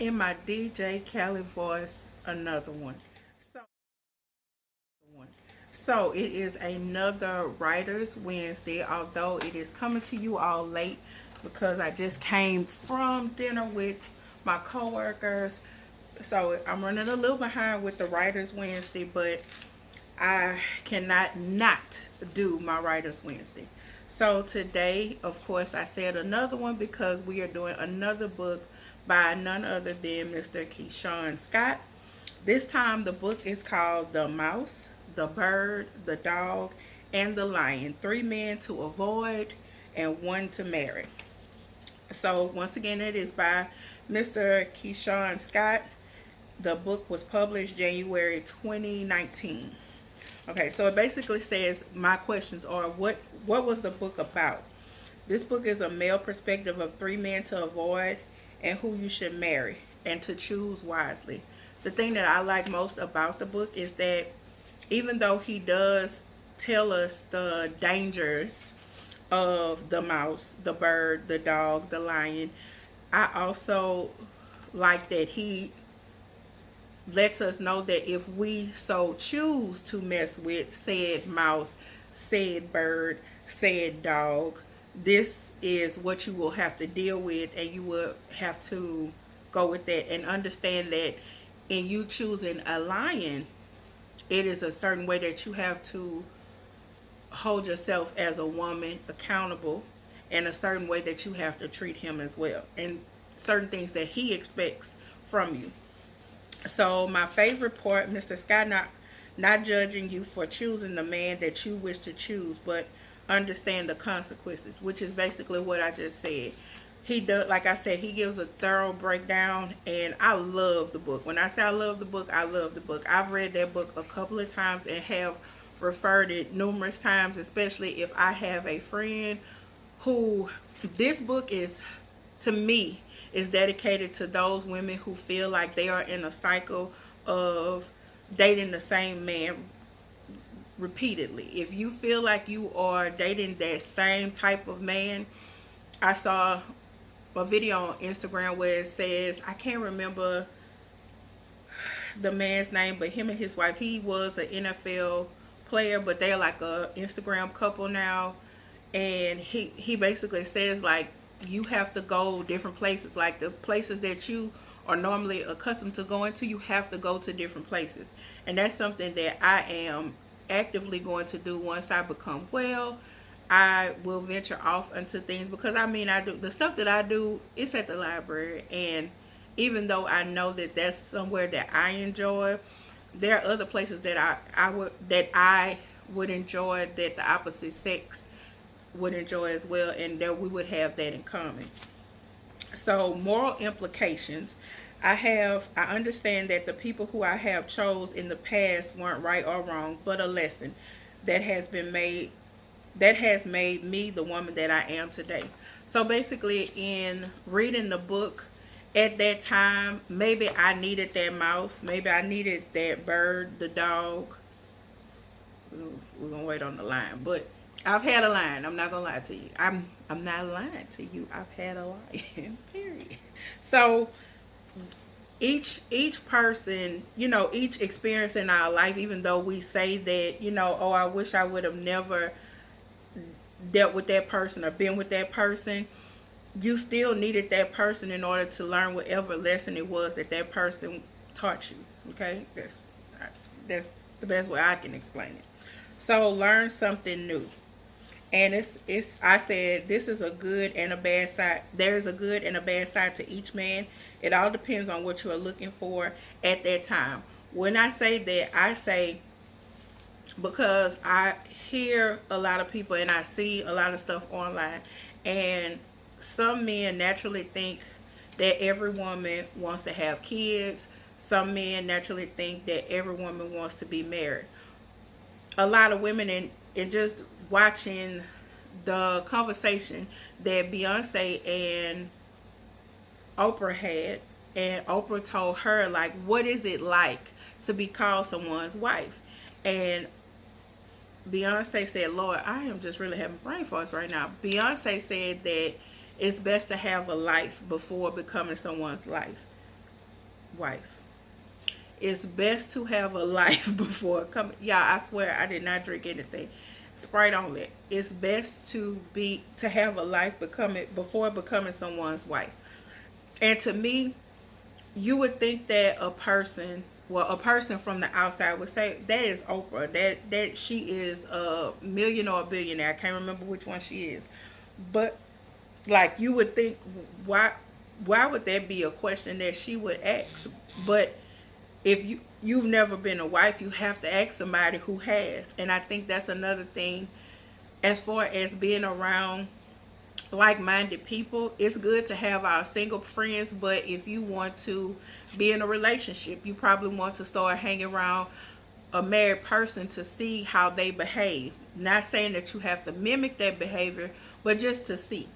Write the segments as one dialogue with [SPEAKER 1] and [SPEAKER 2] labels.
[SPEAKER 1] In my DJ Khaled voice, another one. So, so it is another Writers Wednesday, although it is coming to you all late because I just came from dinner with my coworkers. So I'm running a little behind with the Writers Wednesday, but I cannot not do my Writers Wednesday. So today, of course, I said another one because we are doing another book by none other than Mr. Keishorne Scott. This time the book is called The Mouse, the Bird, the Dog, and the Lion. Three men to avoid and one to marry. So once again, it is by Mr. Keishorne Scott. The book was published January 2019. Okay, so it basically says my questions are what was the book about? This book is a male perspective of three men to avoid and who you should marry and to choose wisely. The thing that I like most about the book is that even though he does tell us the dangers of the mouse, the bird, the dog, the lion, I also like that he lets us know that if we so choose to mess with said mouse, said bird, said dog, this is what you will have to deal with, and you will have to go with that and understand that in you choosing a lion, it is a certain way that you have to hold yourself as a woman accountable, and a certain way that you have to treat him as well, and certain things that he expects from you. So my favorite part, Mr. Scott not judging you for choosing the man that you wish to choose, but understand the consequences, which is basically what I just said. He does, like I said, he gives a thorough breakdown, and I love the book. When I say I love the book, I love the book. I've read that book a couple of times and have referred it numerous times, especially if I have a friend who this book is, to me, is dedicated to those women who feel like they are in a cycle of dating the same man repeatedly. If you feel like you are dating that same type of man, I saw a video on Instagram where it says, I can't remember the man's name, but him and his wife, he was an NFL player, but they're like a Instagram couple now. And he basically says, like, you have to go different places, like the places that you are normally accustomed to going to, you have to go to different places. And that's something that I am actively going to do once I become well. I will venture off into things because I do the stuff that I do, it's at the library, and even though I know that that's somewhere that I enjoy, there are other places that I would enjoy, that the opposite sex would enjoy as well, and that we would have that in common. So moral implications. I understand that the people who I have chose in the past weren't right or wrong, but a lesson that has made me the woman that I am today. So basically, in reading the book at that time, maybe I needed that mouse, maybe I needed that bird, the dog. We're gonna wait on the line, but I've had a lion. I'm not gonna lie to you. I'm not lying to you. I've had a lion. Period. So each person, each experience in our life, even though we say that, oh, I wish I would have never dealt with that person or been with that person, you still needed that person in order to learn whatever lesson it was that that person taught you. Okay, that's the best way I can explain it. So learn something new. And it's I said this is a good and a bad side. There is a good and a bad side to each man. It all depends on what you are looking for at that time. When I say that, I say because I hear a lot of people and I see a lot of stuff online, and some men naturally think that every woman wants to have kids. Some men naturally think that every woman wants to be married. A lot of women, in just watching the conversation that Beyonce and Oprah had, and Oprah told her, like, what is it like to be called someone's wife? And Beyonce said, Lord, I am just really having brain farts right now. Beyonce said that it's best to have a life before becoming someone's life. wife. It's best to have a life before coming. Yeah, I swear I did not drink anything. Sprite only. It's best to have a life before becoming someone's wife. And to me, you would think that a person from the outside would say that is Oprah. That she is a million or a billionaire. I can't remember which one she is, but like you would think, why would that be a question that she would ask? But if you've never been a wife, you have to ask somebody who has. And I think that's another thing as far as being around like-minded people. It's good to have our single friends, but if you want to be in a relationship, you probably want to start hanging around a married person to see how they behave. Not saying that you have to mimic that behavior, but just to see.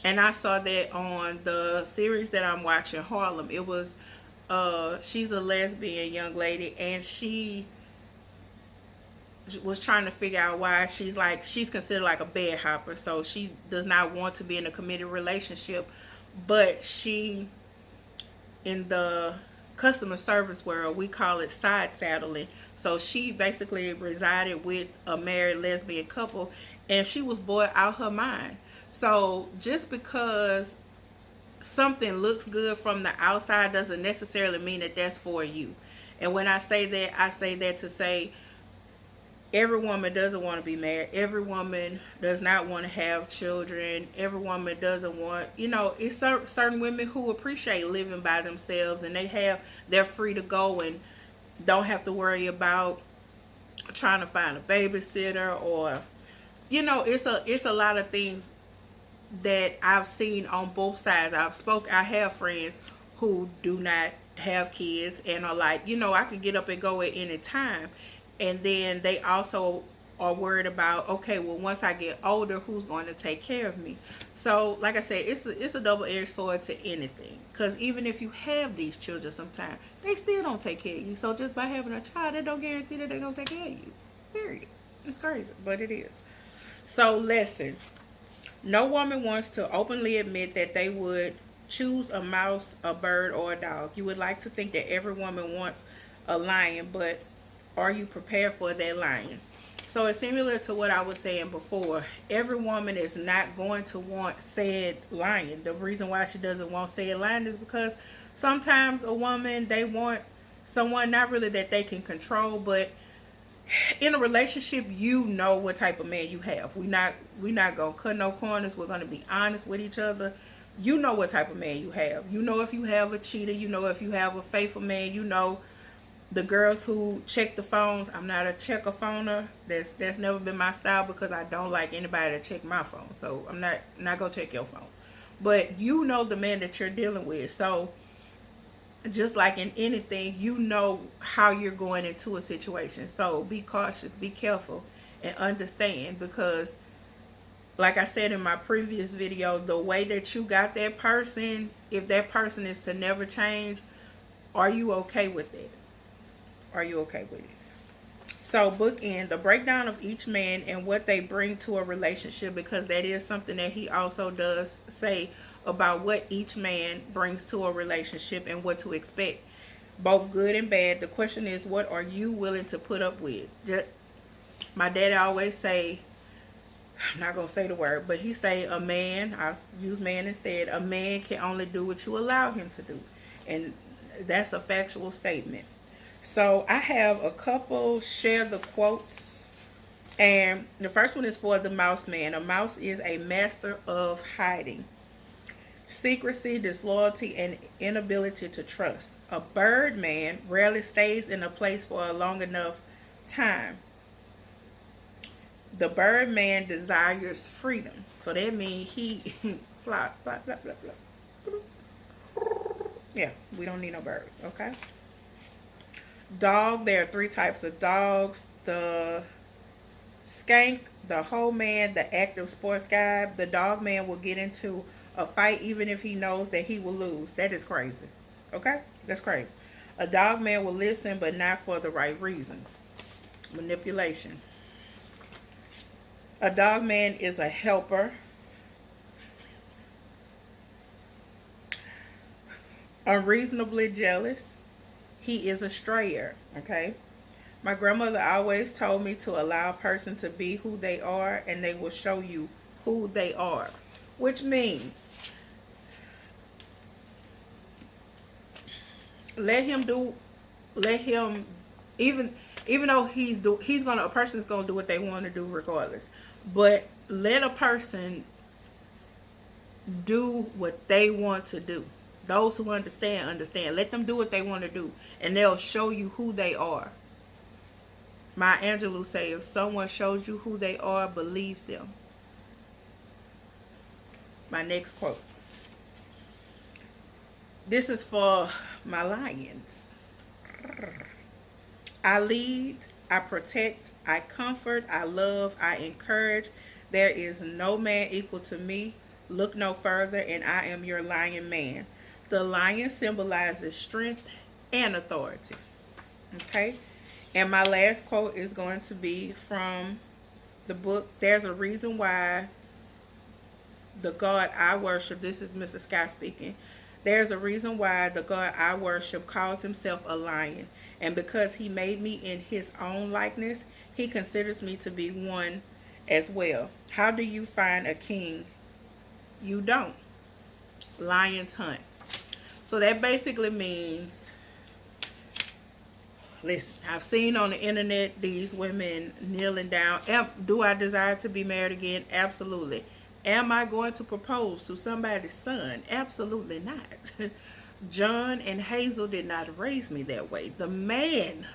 [SPEAKER 1] And I saw that on the series that I'm watching, Harlem. It was she's a lesbian young lady, and she was trying to figure out why she's considered like a bed hopper, so she does not want to be in a committed relationship, but she, in the customer service world, we call it side saddling. So she basically resided with a married lesbian couple, and she was bored out her mind. So just because something looks good from the outside doesn't necessarily mean that that's for you. And when I say that to say every woman doesn't want to be married. Every woman does not want to have children. Every woman doesn't want, it's certain women who appreciate living by themselves, and they're free to go and don't have to worry about trying to find a babysitter, or, it's a lot of things that I've seen on both sides. I have friends who do not have kids and are like, I could get up and go at any time. And then they also are worried about, okay, well, once I get older, who's going to take care of me? So, like I said, it's a double-edged sword to anything. Because even if you have these children sometimes, they still don't take care of you. So just by having a child, that don't guarantee that they're going to take care of you. Period. It's crazy, but it is. So, listen. No woman wants to openly admit that they would choose a mouse, a bird, or a dog. You would like to think that every woman wants a lion, but are you prepared for that lion? So it's similar to what I was saying before. Every woman is not going to want said lion. The reason why she doesn't want said lion is because sometimes a woman, they want someone not really that they can control, but in a relationship, you know what type of man you have. We're not gonna cut no corners. We're gonna be honest with each other. You know what type of man you have. You know if you have a cheater. You know if you have a faithful man. You know the girls who check the phones. I'm not a checker phoner. That's never been my style, because I don't like anybody to check my phone. So I'm not gonna check your phone. But you know the man that you're dealing with. So just like in anything, you know how you're going into a situation. So be cautious, be careful, and understand, because like I said in my previous video, the way that you got that person, if that person is to never change, are you okay with it? Are you okay with it? So bookend the breakdown of each man and what they bring to a relationship, because that is something that he also does say about what each man brings to a relationship and what to expect, both good and bad. The question is, what are you willing to put up with? My daddy always say, I'm not going to say the word, but he say a man, I'll use man instead, a man can only do what you allow him to do. And that's a factual statement. So I have a couple share the quotes. And the first one is for the mouse man. A mouse is a master of hiding, secrecy, disloyalty, and inability to trust. A bird man rarely stays in a place for a long enough time. The bird man desires freedom. So that means he fly, blah, blah, blah, blah. Yeah, we don't need no birds, okay? Dog, there are 3 types of dogs. The skank, the hoe man, the active sports guy. The dog man will get into a fight even if he knows that he will lose. That is crazy. Okay? That's crazy. A dog man will listen, but not for the right reasons. Manipulation. A dog man is a helper. Unreasonably jealous. He is a strayer, okay? My grandmother always told me to allow a person to be who they are, and they will show you who they are. Which means, let him do, let him, even though a person's gonna do what they want to do regardless. But let a person do what they want to do. Those who understand, understand. Let them do what they want to do, and they'll show you who they are. My Angelou say, if someone shows you who they are, believe them. My next quote. This is for my lions. I lead, I protect, I comfort, I love, I encourage. There is no man equal to me. Look no further, and I am your lion man. The lion symbolizes strength and authority. Okay? And my last quote is going to be from the book, There's a Reason Why the God I Worship, this is Mr. Scott speaking. There's a reason why the God I worship calls himself a lion. And because he made me in his own likeness, he considers me to be one as well. How do you find a king? You don't. Lions hunt. So that basically means, listen, I've seen on the internet these women kneeling down. Do I desire to be married again? Absolutely. Am I going to propose to somebody's son? Absolutely not. John and Hazel did not raise me that way. The man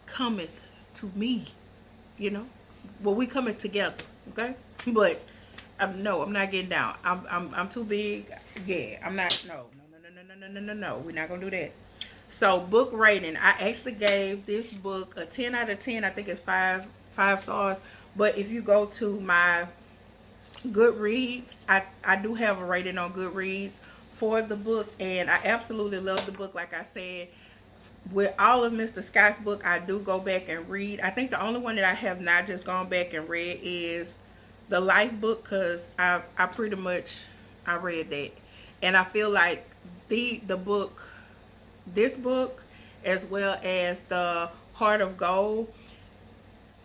[SPEAKER 1] cometh to me, you know. Well, we coming together, okay? But no, I'm not getting down. I'm too big. Yeah, I'm not. No. We're not gonna do that. So book rating, I actually gave this book a 10 out of 10. I think it's five stars. But if you go to my Goodreads, I do have a rating on Goodreads for the book, and I absolutely love the book. Like I said, with all of Mr. Scott's book, I do go back and read. I think the only one that I have not just gone back and read is the life book, because I pretty much I read that, and I feel like the book, this book, as well as the Heart of Gold,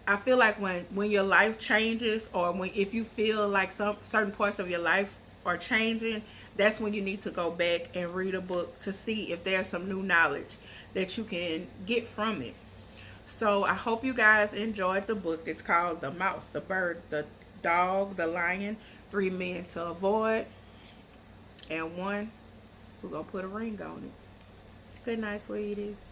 [SPEAKER 1] I feel like when your life changes, or if you feel like some certain parts of your life are changing, that's when you need to go back and read a book to see if there's some new knowledge that you can get from it. So I hope you guys enjoyed the book. It's called The Mouse, the Bird, the Dog, the Lion, 3 Men to Avoid, and 1 who gonna put a ring on it. Good night, sweeties.